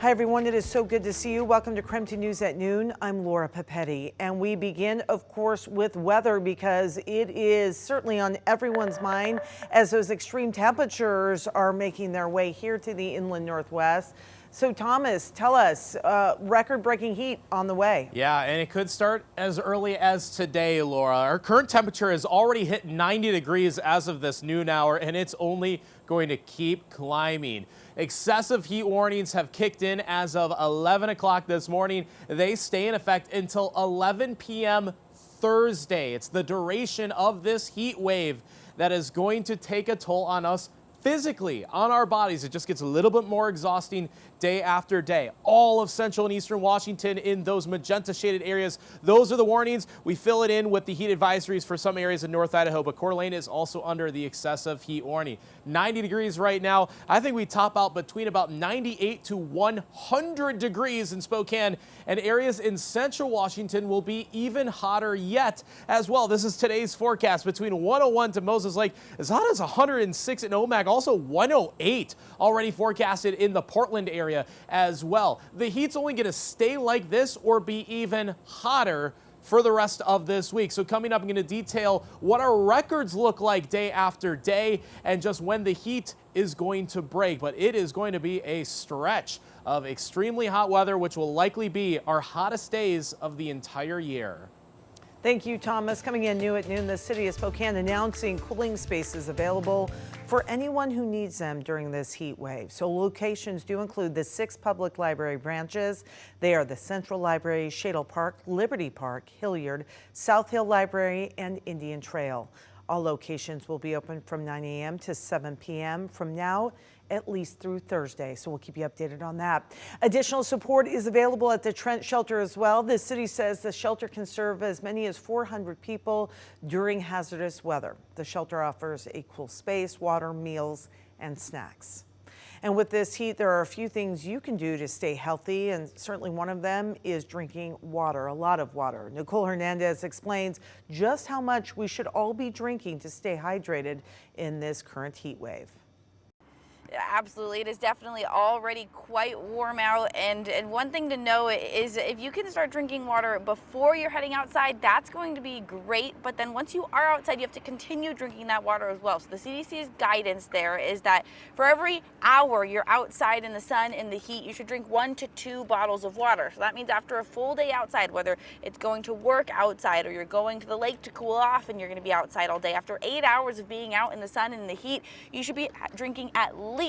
Hi everyone, it is so good to see you. Welcome to KREM News at Noon. I'm Laura Papetti, and we begin, of course, with weather because it is certainly on everyone's mind as those extreme temperatures are making their way here to the inland Northwest. So Thomas, tell us, record-breaking heat on the way. Yeah, and it could start as early as today, Laura. Our current temperature has already hit 90 degrees as of this noon hour, and it's only going to keep climbing. Excessive heat warnings have kicked in as of 11 o'clock this morning. They stay in effect until 11 p.m. Thursday. It's the duration of this heat wave that is going to take a toll on us physically, on our bodies. It just gets a little bit more exhausting day after day. All of central and eastern Washington in those magenta shaded areas, those are the warnings. We fill it in with the heat advisories for some areas in North Idaho, but Coeur d'Alene is also under the excessive heat warning. 90 degrees right now. I think we top out between about 98 to 100 degrees in Spokane, and areas in central Washington will be even hotter yet as well. This is today's forecast between 101 to Moses Lake, as hot as 106 in Omak, also 108 already forecasted in the Portland area as well. The heat's only going to stay like this or be even hotter for the rest of this week. So coming up, I'm going to detail what our records look like day after day and just when the heat is going to break. But it is going to be a stretch of extremely hot weather, which will likely be our hottest days of the entire year. Thank you, Thomas. Coming in new at noon, the city of Spokane announcing cooling spaces available for anyone who needs them during this heat wave. So locations do include the 6 public library branches. They are the Central Library, Shadle Park, Liberty Park, Hilliard, South Hill Library, and Indian Trail. All locations will be open from 9 a.m. to 7 p.m. from now at least through Thursday, so we'll keep you updated on that. Additional support is available at the Trent shelter as well. The city says the shelter can serve as many as 400 people during hazardous weather. The shelter offers a cool space, water, meals, and snacks. And with this heat, there are a few things you can do to stay healthy, and certainly one of them is drinking water, a lot of water. Nicole Hernandez explains just how much we should all be drinking to stay hydrated in this current heat wave. Absolutely. It is definitely already quite warm out, and one thing to know is if you can start drinking water before you're heading outside, that's going to be great. But then once you are outside, you have to continue drinking that water as well. So the CDC's guidance there is that for every hour you're outside in the sun, in the heat, you should drink 1 to 2 bottles of water. So that means after a full day outside, whether it's going to work outside or you're going to the lake to cool off and you're going to be outside all day, after 8 hours of being out in the sun and in the heat, you should be drinking at least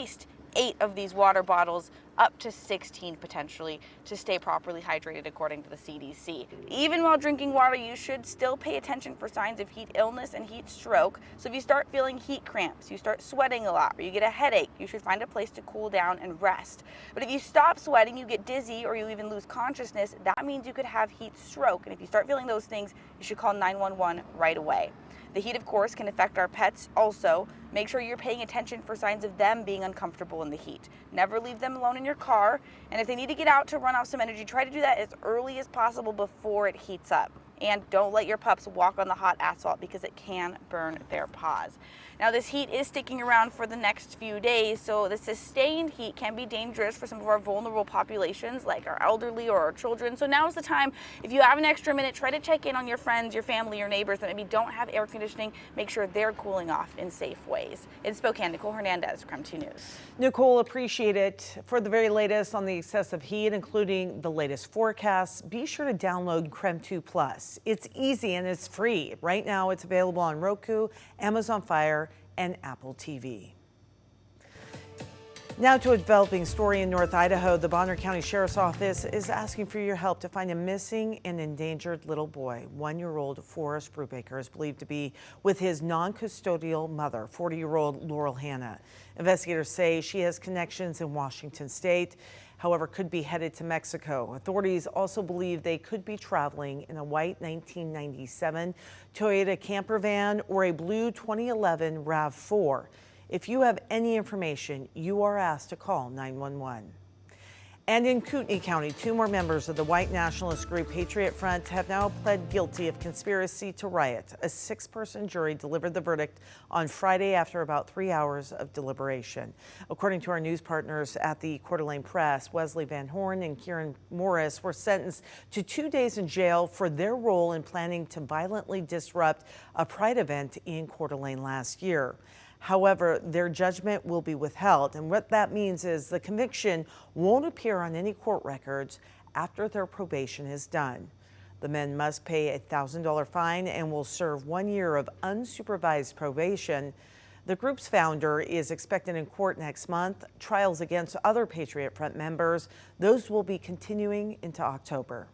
8 of these water bottles, up to 16 potentially, to stay properly hydrated according to the CDC. Even while drinking water, you should still pay attention for signs of heat illness and heat stroke. So if you start feeling heat cramps, you start sweating a lot, or you get a headache, you should find a place to cool down and rest. But if you stop sweating, you get dizzy, or you even lose consciousness, that means you could have heat stroke. And if you start feeling those things, you should call 911 right away. The heat, of course, can affect our pets also. Make sure you're paying attention for signs of them being uncomfortable in the heat. Never leave them alone in your car. And if they need to get out to run off some energy, try to do that as early as possible before it heats up. And don't let your pups walk on the hot asphalt because it can burn their paws. Now, this heat is sticking around for the next few days, so the sustained heat can be dangerous for some of our vulnerable populations, like our elderly or our children. So now is the time, if you have an extra minute, try to check in on your friends, your family, your neighbors that maybe don't have air conditioning. Make sure they're cooling off in safe ways. In Spokane, Nicole Hernandez, KREM 2 News. Nicole, appreciate it. For the very latest on the excessive heat, including the latest forecasts, be sure to download KREM 2 Plus. It's easy and it's free. Right now, it's available on Roku, Amazon Fire, and Apple TV. Now to a developing story in North Idaho. The Bonner County Sheriff's Office is asking for your help to find a missing and endangered little boy. 1-year-old Forrest Brubaker is believed to be with his non-custodial mother, 40-year-old Laurel Hanna. Investigators say she has connections in Washington state, however, could be headed to Mexico. Authorities also believe they could be traveling in a white 1997 Toyota camper van or a blue 2011 RAV4. If you have any information, you are asked to call 911. And in Kootenai County, 2 more members of the white nationalist group Patriot Front have now pled guilty of conspiracy to riot. A 6-person jury delivered the verdict on Friday after about 3 hours of deliberation. According to our news partners at the Coeur d'Alene Press, Wesley Van Horn and Kieran Morris were sentenced to 2 days in jail for their role in planning to violently disrupt a pride event in Coeur d'Alene last year. However, their judgment will be withheld, and what that means is the conviction won't appear on any court records after their probation is done. The men must pay a $1,000 fine and will serve 1 year of unsupervised probation. The group's founder is expected in court next month. Trials against other Patriot Front members, those will be continuing into October.